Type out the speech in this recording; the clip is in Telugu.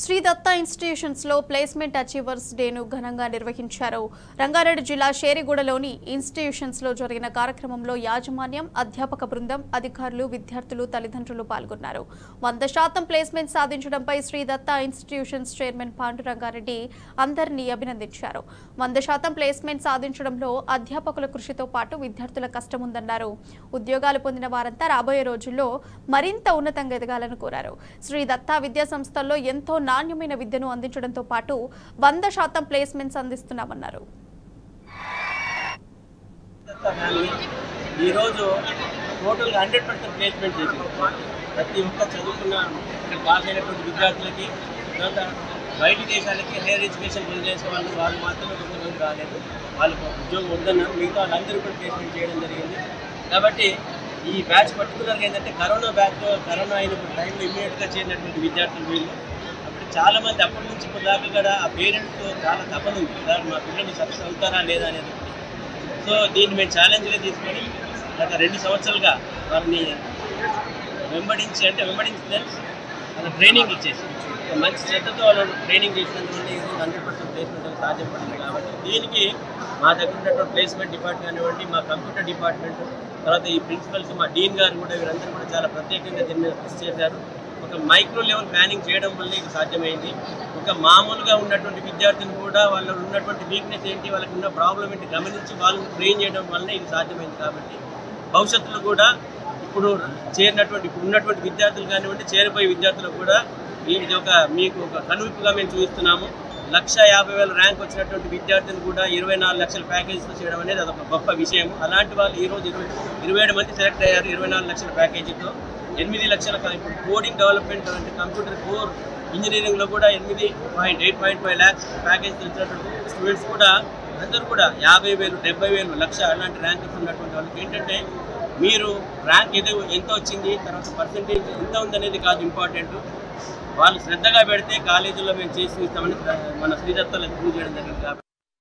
శ్రీ దత్తా ఇన్స్టిట్యూషన్స్ లో ప్లేస్మెంట్ అచీవర్స్ డేను ఘనంగా నిర్వహించారు. రంగారెడ్డి జిల్లా షేరిగూడలోని ఇన్స్టిట్యూషన్స్ లో జరిగిన కార్యక్రమంలో యాజమాన్యం, అధ్యాపక బృందం, అధికారులు, విద్యార్థులు, తల్లిదండ్రులు పాల్గొన్నారు. 100% ప్లేస్మెంట్ సాధించడంపై శ్రీ దత్తా ఇన్స్టిట్యూషన్స్ చైర్మన్ పాండురంగారెడ్డి అందరినీ అభినందించారు. 100% ప్లేస్మెంట్ సాధించడంలో అధ్యాపకుల కృషితో పాటు విద్యార్థుల కష్టం ఉందన్నారు. ఉద్యోగాలు పొందిన వారంతా రాబోయే రోజుల్లో మరింత ఉన్నతంగా ఎదగాలని కోరారు. శ్రీ దత్తా విద్యా సంస్థల్లో ఎంతో నాణ్యమైన విద్యను అందించడంతో పాటు 100% ప్లేస్మెంట్స్ అందిస్తున్నామన్నారు. ఈ రోజు టోటల్గా 100% ప్లేస్మెంట్ చేసింది. ప్రతి ఒక్క చదువుకున్న ఇక్కడ పాస్ అయినటువంటి విద్యార్థులకి, తర్వాత బయట దేశాలకి హైయర్ ఎడ్యుకేషన్ చేసే వాళ్ళు మాత్రమే కొంతమంది రాలేదు. వాళ్ళకు ఉద్యోగం వద్దన్నారు. మిగతా వాళ్ళందరూ కూడా ప్లేస్మెంట్ చేయడం జరిగింది. కాబట్టి ఈ బ్యాచ్ పర్టికులర్గా ఏంటంటే కరోనా అయినప్పుడు టైంలో ఇమ్మీడియట్గా చేరినటువంటి విద్యార్థులు వీళ్ళు. అప్పుడు చాలామంది అప్పటి నుంచి ఇప్పుడు దాకా కూడా ఆ పేరెంట్స్తో చాలా తపన ఉంది సార్, మా పిల్లలు సక్సెస్ అవుతారా లేదా అనేది. సో దీన్ని మేము ఛాలెంజ్గా తీసుకొని గత 2 సంవత్సరాలుగా వారిని వెంబడించి వాళ్ళ ట్రైనింగ్ ఇచ్చేసి మంచి శ్రద్ధతో వాళ్ళు ట్రైనింగ్ చేసినందువల్ల ఈరోజు 100% ప్లేస్మెంట్ సాధ్యపడుతుంది. కాబట్టి దీనికి మా దగ్గర ఉన్నటువంటి ప్లేస్మెంట్ డిపార్ట్మెంట్ కానివ్వండి, మా కంప్యూటర్ డిపార్ట్మెంట్, తర్వాత ఈ ప్రిన్సిపల్స్, మా డీన్ గారు కూడా వీరందరూ కూడా చాలా ప్రత్యేకంగా దీని మీద కృషి చేశారు. ఒక మైక్రో లెవెల్ ప్లానింగ్ చేయడం వల్ల ఇది సాధ్యమైంది. ఒక మామూలుగా ఉన్నటువంటి విద్యార్థులు కూడా వాళ్ళలో ఉన్నటువంటి వీక్నెస్ ఏంటి, వాళ్ళకి ఉన్న ప్రాబ్లం ఏంటి గమనించి వాళ్ళని ట్రైన్ చేయడం వల్ల ఇది సాధ్యమైంది. కాబట్టి భవిష్యత్తులో కూడా ఇప్పుడు ఉన్నటువంటి విద్యార్థులు కానివ్వండి, చేరిపోయే విద్యార్థులకు కూడా ఇది మీకు ఒక కనువిప్పుగా మేము చూపిస్తున్నాము. 1,50,000 ర్యాంక్ వచ్చినటువంటి విద్యార్థులు కూడా 24 లక్షల ప్యాకేజీతో చేయడం అనేది అదొక గొప్ప విషయం. అలాంటి వాళ్ళు ఈరోజు 27 మంది సెలెక్ట్ అయ్యారు. 24 లక్షల ప్యాకేజీతో 8 లక్షల ఇప్పుడు కోడింగ్ డెవలప్మెంట్ అంటే కంప్యూటర్ కోర్ ఇంజనీరింగ్లో కూడా 8.5 lakhs ప్యాకేజ్ వచ్చినటువంటి స్టూడెంట్స్ కూడా అందరూ కూడా 50,000, 70,000, 1,00,000 అలాంటి ర్యాంక్స్ ఉన్నటువంటి వాళ్ళకి ఏంటంటే మీరు ర్యాంక్ ఎంత వచ్చింది, తర్వాత పర్సెంటేజ్ ఎంత ఉందనేది కాదు ఇంపార్టెంట్. వాళ్ళు శ్రద్ధగా పెడితే కాలేజీలో మేము చేసి ఇస్తామని మన శ్రీ దత్తాలో ప్రూవ్ చేయడం జరిగింది.